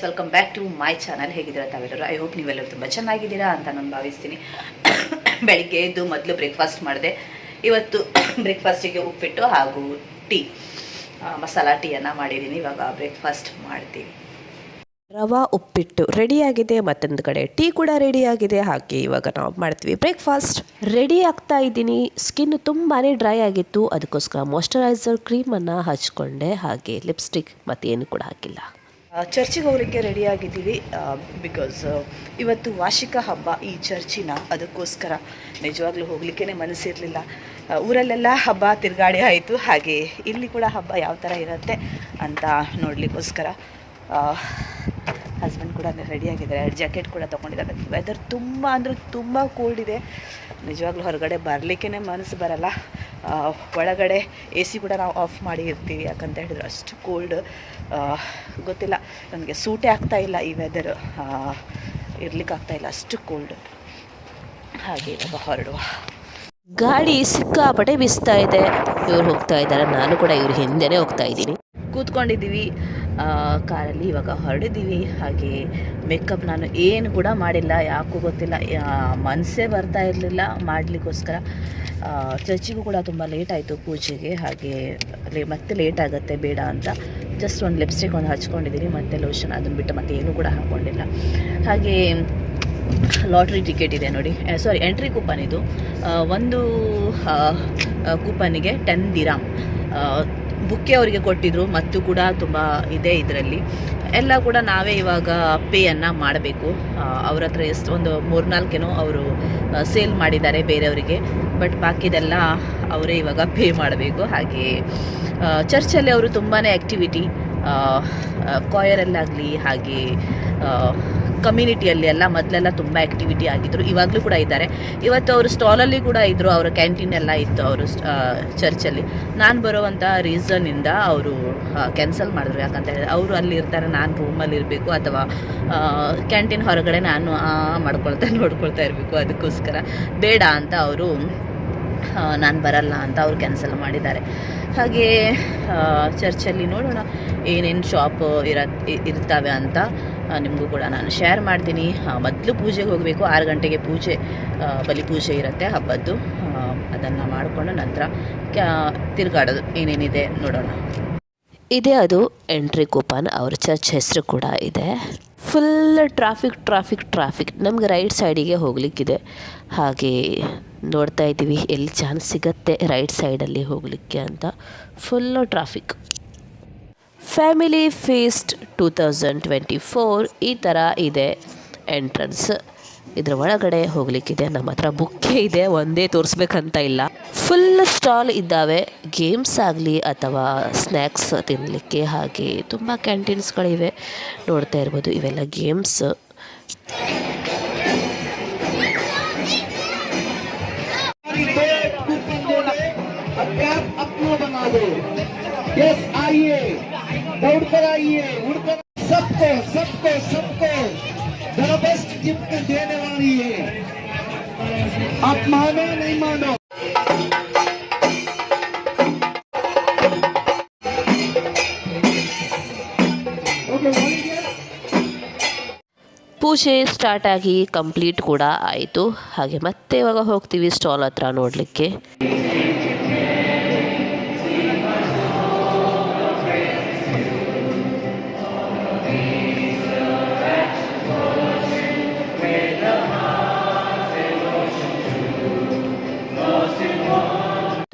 Welcome back to my channel. ಹೇಗಿದ್ದೀರಾ ತಾವೆಲ್ಲರೂ? I hope ನೀವೆಲ್ಲರೂ ತುಂಬ ಚೆನ್ನಾಗಿದ್ದೀರಾ ಅಂತ ನಾನು ಭಾವಿಸ್ತೀನಿ. ಬೆಳಿಗ್ಗೆ ಎದ್ದು ಮೊದಲು ಬ್ರೇಕ್ಫಾಸ್ಟ್ ಮಾಡಿದೆ. ಇವತ್ತು ಬ್ರೇಕ್ಫಾಸ್ಟಿಗೆ ಉಪ್ಪಿಟ್ಟು ಹಾಗೂ ಟೀ, ಮಸಾಲಾ ಟೀಯನ್ನು ಮಾಡಿದ್ದೀನಿ. ಇವಾಗ ಬ್ರೇಕ್ಫಾಸ್ಟ್ ಮಾಡ್ತೀನಿ. ರವಾ ಉಪ್ಪಿಟ್ಟು ರೆಡಿಯಾಗಿದೆ, ಮತ್ತೊಂದು ಕಡೆ ಟೀ ಕೂಡ ರೆಡಿಯಾಗಿದೆ. ಹಾಗೆ ಇವಾಗ ನಾವು ಮಾಡ್ತೀವಿ ಬ್ರೇಕ್ಫಾಸ್ಟ್. ರೆಡಿ ಆಗ್ತಾ ಇದ್ದೀನಿ. ಸ್ಕಿನ್ ತುಂಬಾ ಡ್ರೈ ಆಗಿತ್ತು, ಅದಕ್ಕೋಸ್ಕರ ಮಾಯ್ಶ್ಚರೈಸರ್ ಕ್ರೀಮನ್ನು ಹಚ್ಕೊಂಡೆ. ಹಾಗೆ ಲಿಪ್ಸ್ಟಿಕ್ ಮತ್ತೇನು ಕೂಡ ಹಾಕಿಲ್ಲ. ಚರ್ಚಿಗೆ ಹೋಗಲಿಕ್ಕೆ ರೆಡಿಯಾಗಿದ್ದೀವಿ. ಬಿಕಾಸ್ ಇವತ್ತು ವಾರ್ಷಿಕ ಹಬ್ಬ ಈ ಚರ್ಚಿನ, ಅದಕ್ಕೋಸ್ಕರ ನಿಜವಾಗ್ಲೂ ಹೋಗಲಿಕ್ಕೇ ಮನಸ್ಸಿರಲಿಲ್ಲ. ಊರಲ್ಲೆಲ್ಲ ಹಬ್ಬ ತಿರುಗಾಡಿ ಆಯಿತು, ಹಾಗೆ ಇಲ್ಲಿ ಕೂಡ ಹಬ್ಬ ಯಾವ ಥರ ಇರುತ್ತೆ ಅಂತ ನೋಡಲಿಕ್ಕೋಸ್ಕರ ಹಸ್ಬೆಂಡ್ ಕೂಡ ರೆಡಿಯಾಗಿದ್ದಾರೆ. ಜಾಕೆಟ್ ಕೂಡ ತೊಗೊಂಡಿದ್ದಾರೆ. ವೆದರ್ ತುಂಬ ಅಂದರೆ ತುಂಬ ಕೋಲ್ಡ್ ಇದೆ. ನಿಜವಾಗ್ಲೂ ಹೊರಗಡೆ ಬರಲಿಕ್ಕೇ ಮನಸ್ಸು ಬರಲ್ಲ. ಒಳಗಡೆ ಎ ಸಿ ಕೂಡ ನಾವು ಆಫ್ ಮಾಡಿ ಇರ್ತೀವಿ, ಯಾಕಂತ ಹೇಳಿದ್ರೆ ಅಷ್ಟು ಕೋಲ್ಡ್. ಗೊತ್ತಿಲ್ಲ, ನನಗೆ ಸೂಟೇ ಆಗ್ತಾಯಿಲ್ಲ ಈ ವೆದರ್, ಇರಲಿಕ್ಕಾಗ್ತಾಯಿಲ್ಲ, ಅಷ್ಟು ಕೋಲ್ಡ್. ಹಾಗೆ ಇವಾಗ ಹೊರಡುವ. ಗಾಡಿ ಸಿಕ್ಕಾಪಟ್ಟೆ ಬಿಸ್ತಾ ಇದೆ. ಇವ್ರು ಹೋಗ್ತಾ ಇದ್ದಾರೆ, ನಾನು ಕೂಡ ಇವ್ರ ಹಿಂದೆನೇ ಹೋಗ್ತಾ ಇದ್ದೀನಿ. ಕೂತ್ಕೊಂಡಿದ್ದೀವಿ ಕಾರಲ್ಲಿ, ಇವಾಗ ಹೊರಡಿದ್ದೀವಿ. ಹಾಗೆ ಮೇಕಪ್ ನಾನು ಏನು ಕೂಡ ಮಾಡಿಲ್ಲ, ಯಾಕೂ ಗೊತ್ತಿಲ್ಲ, ಮನಸ್ಸೇ ಬರ್ತಾ ಇರಲಿಲ್ಲ ಮಾಡಲಿಕ್ಕೋಸ್ಕರ. ಚರ್ಚಿಗೂ ಕೂಡ ತುಂಬ ಲೇಟ್ ಆಯಿತು ಪೂಜೆಗೆ, ಹಾಗೆ ಮತ್ತೆ ಲೇಟ್ ಆಗುತ್ತೆ ಬೇಡ ಅಂತ ಜಸ್ಟ್ ಒಂದು ಲಿಪ್ಸ್ಟಿಕ್ ಒಂದು ಹಚ್ಕೊಂಡಿದ್ದೀನಿ, ಮತ್ತು ಲೋಷನ್, ಅದನ್ನು ಬಿಟ್ಟು ಮತ್ತೆ ಏನೂ ಕೂಡ ಹಾಕ್ಕೊಂಡಿಲ್ಲ. ಹಾಗೆ ಲಾಟ್ರಿ ಟಿಕೆಟ್ ಇದೆ ನೋಡಿ, ಸಾರಿ ಎಂಟ್ರಿ ಕೂಪನ್ ಇದು. ಒಂದು ಕೂಪನ್ನಿಗೆ 10 ದಿರಾಮ್ ಬುಕ್ಕೆ ಅವರಿಗೆ ಕೊಟ್ಟಿದ್ದರು, ಮತ್ತು ಕೂಡ ತುಂಬ ಇದೆ ಇದರಲ್ಲಿ. ಎಲ್ಲ ಕೂಡ ನಾವೇ ಇವಾಗ ಪೇಯನ್ನು ಮಾಡಬೇಕು. ಅವ್ರ ಹತ್ರ ಎಷ್ಟು ಒಂದು 3-4 ಅವರು ಸೇಲ್ ಮಾಡಿದ್ದಾರೆ ಬೇರೆಯವರಿಗೆ, ಬಟ್ ಬಾಕಿದೆಲ್ಲ ಅವರೇ ಇವಾಗ ಪೇ ಮಾಡಬೇಕು. ಹಾಗೆ ಚರ್ಚಲ್ಲಿ ಅವರು ತುಂಬಾ ಆ್ಯಕ್ಟಿವಿಟಿ, ಕಾಯರಲ್ಲಾಗಲಿ ಹಾಗೆ ಕಮ್ಯುನಿಟಿಯಲ್ಲಿ ಎಲ್ಲ ಮೊದಲೆಲ್ಲ ತುಂಬ ಆ್ಯಕ್ಟಿವಿಟಿ ಆಗಿದ್ದರು, ಇವಾಗಲೂ ಕೂಡ ಇದ್ದಾರೆ. ಇವತ್ತು ಅವರು ಸ್ಟಾಲಲ್ಲಿ ಕೂಡ ಇದ್ದರು, ಅವರ ಕ್ಯಾಂಟೀನ್ ಎಲ್ಲ ಇತ್ತು ಅವರು ಚರ್ಚಲ್ಲಿ. ನಾನು ಬರುವಂಥ ರೀಸನ್ನಿಂದ ಅವರು ಕ್ಯಾನ್ಸಲ್ ಮಾಡಿದ್ರು, ಯಾಕಂತ ಹೇಳಿದ್ರೆ ಅವರು ಅಲ್ಲಿ ಇರ್ತಾರೆ, ನಾನು ರೂಮಲ್ಲಿ ಇರಬೇಕು, ಅಥವಾ ಕ್ಯಾಂಟೀನ್ ಹೊರಗಡೆ ನಾನು ನೋಡ್ಕೊಳ್ತಾ ಇರಬೇಕು. ಅದಕ್ಕೋಸ್ಕರ ಬೇಡ ಅಂತ ಅವರು ನಾನು ಬರಲ್ಲ ಅಂತ ಅವರು ಕ್ಯಾನ್ಸಲ್ ಮಾಡಿದ್ದಾರೆ. ಹಾಗೆ ಚರ್ಚಲ್ಲಿ ನೋಡೋಣ ಏನೇನು ಶಾಪ್ ಇರ್ತವೆ ಅಂತ ನಿಮಗೂ ಕೂಡ ನಾನು ಶೇರ್ ಮಾಡ್ತೀನಿ. ಮೊದಲು ಪೂಜೆಗೆ ಹೋಗಬೇಕು, 6 ಗಂಟೆಗೆ ಪೂಜೆ, ಬಲಿ ಪೂಜೆ ಇರುತ್ತೆ ಹಬ್ಬದ್ದು. ಅದನ್ನು ಮಾಡಿಕೊಂಡು ನಂತರ ತಿರುಗಾಡೋದು, ಏನೇನಿದೆ ನೋಡೋಣ. ಇದೆ ಅದು ಎಂಟ್ರಿ ಕೂಪನ್, ಅವ್ರ ಚರ್ಚ್ ಹೆಸರು ಕೂಡ ಇದೆ. Full traffic. ನಮ್ಗೆ ರೈಟ್ ಸೈಡಿಗೆ ಹೋಗಲಿಕ್ಕಿದೆ. ಹಾಗೆ ನೋಡ್ತಾ ಇದ್ದೀವಿ ಎಲ್ಲಿ ಚಾನ್ಸ್ ಸಿಗತ್ತೆ ರೈಟ್ ಸೈಡಲ್ಲಿ ಹೋಗಲಿಕ್ಕೆ ಅಂತ. Full traffic. ಫ್ಯಾಮಿಲಿ ಫೀಸ್ಟ್ 2024 ಈ ಥರ ಇದೆ ಎಂಟ್ರನ್ಸ್. ಇದರ ಒಳಗಡೆ ಹೋಗಲಿಕ್ಕಿದೆ. ನಮ್ಮ ಹತ್ರ ಬುಕ್ಕೇ ಇದೆ, ಒಂದೇ ತೋರಿಸ್ಬೇಕಂತ ಇಲ್ಲ. ಫುಲ್ ಸ್ಟಾಲ್ ಇದ್ದಾವೆ, ಗೇಮ್ಸ್ ಆಗಲಿ ಅಥವಾ ಸ್ನ್ಯಾಕ್ಸ್ ತಿನ್ನಲಿಕ್ಕೆ. ಹಾಗೆ ತುಂಬ ಕ್ಯಾಂಟೀನ್ಸ್ಗಳಿವೆ, ನೋಡ್ತಾ ಇರ್ಬೋದು, ಇವೆಲ್ಲ ಗೇಮ್ಸ್. दौड़कर आइए, उड़कर सबको द बेस्ट गिफ्ट देने वाली है. आप मानो नहीं मानो. ಪೂಜೆ ಸ್ಟಾರ್ಟ್ ಆಗಿ ಕಂಪ್ಲೀಟ್ ಕೂಡ ಆಯಿತು. ಹಾಗೆ ಮತ್ತೆ ಇವಾಗ ಹೋಗ್ತೀವಿ ಸ್ಟಾಲ್ ಹತ್ರ ನೋಡಲಿಕ್ಕೆ.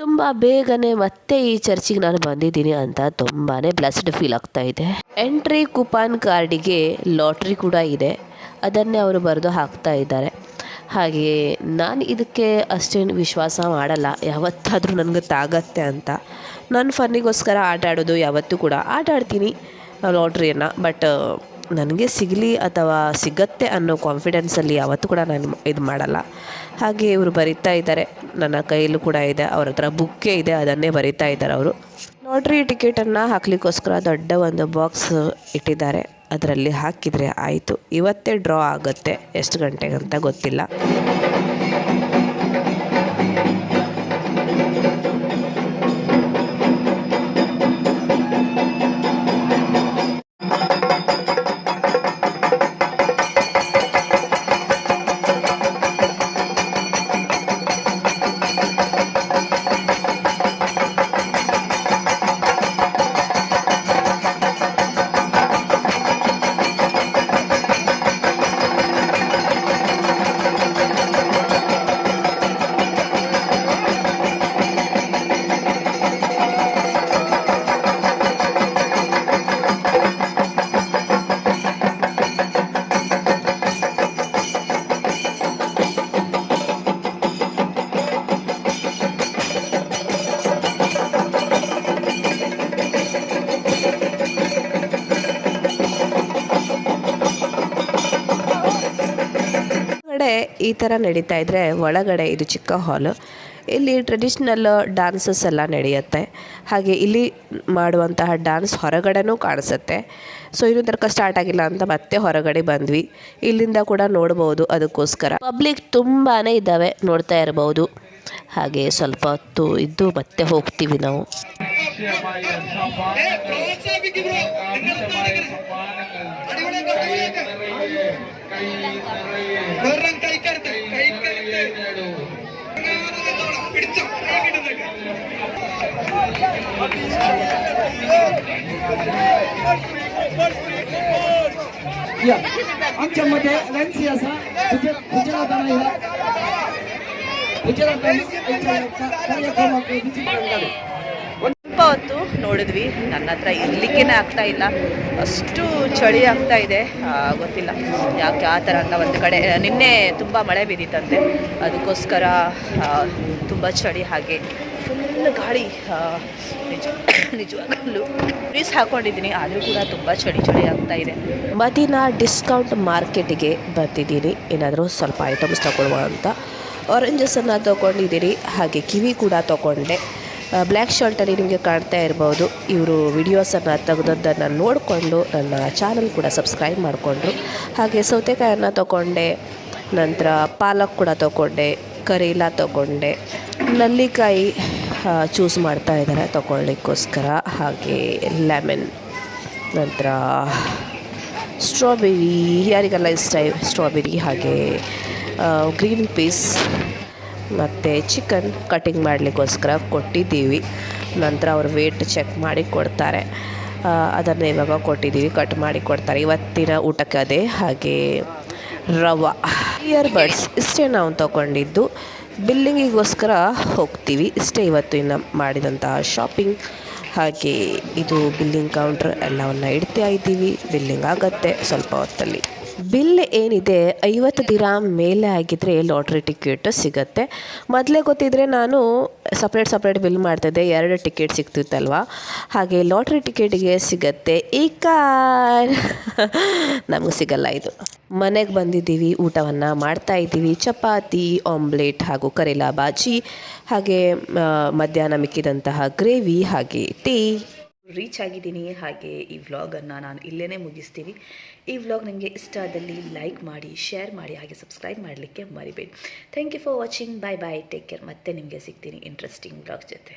ತುಂಬ ಬೇಗನೆ ಮತ್ತೆ ಈ ಚರ್ಚಿಗೆ ನಾನು ಬಂದಿದ್ದೀನಿ ಅಂತ ತುಂಬಾ ಬ್ಲೆಸ್ಡ್ ಫೀಲ್ ಆಗ್ತಾ ಇದೆ. ಎಂಟ್ರಿ ಕೂಪನ್ ಕಾರ್ಡಿಗೆ ಲಾಟ್ರಿ ಕೂಡ ಇದೆ, ಅದನ್ನೇ ಅವರು ಬರೆದು ಹಾಕ್ತಾ ಇದ್ದಾರೆ. ಹಾಗೆ ನಾನು ಇದಕ್ಕೆ ಅಷ್ಟೇನು ವಿಶ್ವಾಸ ಮಾಡಲ್ಲ, ಯಾವತ್ತಾದರೂ ನನಗೆ ತಾಗತ್ತೆ ಅಂತ. ನಾನು ಫನ್ನಿಗೋಸ್ಕರ ಆಟ ಆಡೋದು ಯಾವತ್ತೂ ಕೂಡ ಆಟ ಆಡ್ತೀನಿ ಲಾಟ್ರಿಯನ್ನು, ಬಟ್ ನನಗೆ ಸಿಗಲಿ ಅಥವಾ ಸಿಗತ್ತೆ ಅನ್ನೋ ಕಾನ್ಫಿಡೆನ್ಸಲ್ಲಿ ಯಾವತ್ತೂ ಕೂಡ ನಾನು ಇದು ಮಾಡಲ್ಲ. ಹಾಗೆ ಇವರು ಬರಿತಾ ಇದ್ದಾರೆ, ನನ್ನ ಕೈಯಲ್ಲೂ ಕೂಡ ಇದೆ, ಅವ್ರ ಹತ್ರ ಬುಕ್ಕೇ ಇದೆ, ಅದನ್ನೇ ಬರಿತಾ ಇದ್ದಾರೆ ಅವರು. ಲಾಟ್ರಿ ಟಿಕೆಟನ್ನು ಹಾಕಲಿಕ್ಕೋಸ್ಕರ ದೊಡ್ಡ ಒಂದು ಬಾಕ್ಸ್ ಇಟ್ಟಿದ್ದಾರೆ, ಅದರಲ್ಲಿ ಹಾಕಿದರೆ ಆಯಿತು. ಇವತ್ತೇ ಡ್ರಾ ಆಗುತ್ತೆ, ಎಷ್ಟು ಗಂಟೆಗಂತ ಗೊತ್ತಿಲ್ಲ. ಈ ಥರ ನಡೀತಾ ಇದ್ದರೆ ಒಳಗಡೆ ಇದು ಚಿಕ್ಕ ಹಾಲು. ಇಲ್ಲಿ ಟ್ರೆಡಿಷ್ನಲ್ ಡ್ಯಾನ್ಸಸ್ ಎಲ್ಲ ನಡೆಯುತ್ತೆ. ಹಾಗೆ ಇಲ್ಲಿ ಮಾಡುವಂತಹ ಡ್ಯಾನ್ಸ್ ಹೊರಗಡೆನೂ ಕಾಣಿಸುತ್ತೆ. ಸೊ ಇನ್ನೂ ತನಕ ಸ್ಟಾರ್ಟ್ ಆಗಿಲ್ಲ ಅಂತ ಮತ್ತೆ ಹೊರಗಡೆ ಬಂದ್ವಿ. ಇಲ್ಲಿಂದ ಕೂಡ ನೋಡ್ಬೋದು, ಅದಕ್ಕೋಸ್ಕರ ಪಬ್ಲಿಕ್ ತುಂಬಾ ಇದ್ದಾವೆ, ನೋಡ್ತಾ ಇರ್ಬೋದು. ಹಾಗೆ ಸ್ವಲ್ಪ ಹೊತ್ತು ಇದ್ದು ಮತ್ತೆ ಹೋಗ್ತೀವಿ ನಾವು. या आमच्यामध्ये लेन्सी असा गुजरात ಸ್ವಲ್ಪ ಹೊತ್ತು ನೋಡಿದ್ವಿ. ನನ್ನ ಹತ್ರ ಇರಲಿಕ್ಕೇನೆ ಆಗ್ತಾ ಇಲ್ಲ, ಅಷ್ಟು ಚಳಿ ಆಗ್ತಾ ಇದೆ. ಗೊತ್ತಿಲ್ಲ ಯಾಕೆ ಆ ಥರ ಅಂತ. ಒಂದು ಕಡೆ ನಿನ್ನೆ ತುಂಬ ಮಳೆ ಬಿದ್ದಿತ್ತಂತೆ, ಅದಕ್ಕೋಸ್ಕರ ತುಂಬ ಚಳಿ. ಹಾಗೆ ಫುಲ್ ಗಾಳಿ, ನಿಜವಾಗಲೂ ಫ್ರೀಸ್ ಹಾಕ್ಕೊಂಡಿದ್ದೀನಿ, ಆದರೂ ಕೂಡ ತುಂಬ ಚಳಿ ಆಗ್ತಾ ಇದೆ. ಮದೀನಾ ಡಿಸ್ಕೌಂಟ್ ಮಾರ್ಕೆಟಿಗೆ ಬಂದಿದ್ದೀನಿ, ಏನಾದರೂ ಸ್ವಲ್ಪ ಐಟಮ್ಸ್ ತಗೊಳ್ಳುವ ಅಂತ. ಆರೆಂಜಸನ್ನು ತೊಗೊಂಡಿದ್ದೀನಿ, ಹಾಗೆ ಕಿವಿ ಕೂಡ ತೊಗೊಂಡೆ. ಬ್ಲ್ಯಾಕ್ ಶರ್ಟಲ್ಲಿ ನಿಮಗೆ ಕಾಣ್ತಾ ಇರ್ಬೋದು. ಇವರು ವಿಡಿಯೋಸನ್ನು ತೆಗೆದದ್ದನ್ನು ನೋಡಿಕೊಂಡು ನನ್ನ ಚಾನಲ್ ಕೂಡ ಸಬ್ಸ್ಕ್ರೈಬ್ ಮಾಡಿಕೊಂಡ್ರು. ಹಾಗೆ ಸೌತೆಕಾಯನ್ನು ತೊಗೊಂಡೆ, ನಂತರ ಪಾಲಕ್ ಕೂಡ ತೊಗೊಂಡೆ, ಕರೇಲ ತೊಗೊಂಡೆ, ನಲ್ಲಿಕಾಯಿ ಚೂಸ್ ಮಾಡ್ತಾ ಇದ್ದಾರೆ ತೊಗೊಳ್ಳಿಕ್ಕೋಸ್ಕರ. ಹಾಗೆ ಲೆಮನ್, ನಂತರ ಸ್ಟ್ರಾಬೆರಿ, ಯಾರಿಗೆಲ್ಲ ಇಷ್ಟ ಸ್ಟ್ರಾಬೆರಿ, ಹಾಗೆ ಗ್ರೀನ್ ಪೀಸ್ ಮತ್ತು ಚಿಕನ್ ಕಟಿಂಗ್ ಮಾಡಲಿಕ್ಕೋಸ್ಕರ ಕೊಟ್ಟಿದ್ದೀವಿ. ನಂತರ ಅವರು ವೇಟ್ ಚೆಕ್ ಮಾಡಿ ಕೊಡ್ತಾರೆ, ಅದನ್ನು ಇವಾಗ ಕೊಟ್ಟಿದ್ದೀವಿ, ಕಟ್ ಮಾಡಿ ಕೊಡ್ತಾರೆ. ಇವತ್ತಿನ ಊಟಕ್ಕೆ ಅದೇ. ಹಾಗೆ ರವಾ, ಇಯರ್ಬಡ್ಸ್, ಇಷ್ಟೇ ನಾವು ತೊಗೊಂಡಿದ್ದು. ಬಿಲ್ಲಿಂಗಿಗೋಸ್ಕರ ಹೋಗ್ತೀವಿ. ಇಷ್ಟೇ ಇವತ್ತು ಇನ್ನು ಮಾಡಿದಂತಹ ಶಾಪಿಂಗ್. ಹಾಗೆ ಇದು ಬಿಲ್ಲಿಂಗ್ ಕೌಂಟ್ರ್, ಎಲ್ಲವನ್ನು ಇಡ್ತಾ ಇದ್ದೀವಿ. ಬಿಲ್ಲಿಂಗ್ ಆಗುತ್ತೆ ಸ್ವಲ್ಪ ಹೊತ್ತಲ್ಲಿ. ಬಿಲ್ ಏನಿದೆ 50 ದಿರಾಮ್ ಮೇಲೆ ಆಗಿದ್ದರೆ ಲಾಟ್ರಿ ಟಿಕೆಟ್ ಸಿಗುತ್ತೆ. ಮೊದಲೇ ಗೊತ್ತಿದ್ದರೆ ನಾನು ಸಪ್ರೇಟ್ ಬಿಲ್ ಮಾಡ್ತಿದ್ದೆ, 2 ಟಿಕೆಟ್ ಸಿಗ್ತಿತ್ತಲ್ವ. ಹಾಗೆ ಲಾಟ್ರಿ ಟಿಕೆಟಿಗೆ ಸಿಗುತ್ತೆ. ಈ ಕಾರ್ ನಮಗೆ ಸಿಗಲ್ಲ ಇದು. ಮನೆಗೆ ಬಂದಿದ್ದೀವಿ, ಊಟವನ್ನು ಮಾಡ್ತಾಯಿದ್ದೀವಿ. ಚಪಾತಿ, ಆಮ್ಲೆಟ್ ಹಾಗೂ ಕರೇಲಾ ಬಾಜಿ, ಹಾಗೆ ಮಧ್ಯಾಹ್ನ ಮಿಕ್ಕಿದಂತಹ ಗ್ರೇವಿ, ಹಾಗೆ ಟೀ. ರೀಚ್ ಆಗಿದ್ದೀನಿ. ಹಾಗೆ ಈ ವ್ಲಾಗನ್ನು ನಾನು ಇಲ್ಲೇ ಮುಗಿಸ್ತೀನಿ. ಈ ವ್ಲಾಗ್ ನಿಮಗೆ ಇಷ್ಟ ಆದಲ್ಲಿ ಲೈಕ್ ಮಾಡಿ, ಶೇರ್ ಮಾಡಿ, ಹಾಗೆ ಸಬ್ಸ್ಕ್ರೈಬ್ ಮಾಡಲಿಕ್ಕೆ ಮರಿಬೇಡಿ. Thank you for watching. Bye bye, take care. ಮತ್ತೆ ನಿಮಗೆ ಸಿಗ್ತೀನಿ ಇಂಟ್ರೆಸ್ಟಿಂಗ್ ವ್ಲಾಗ್ ಜೊತೆ.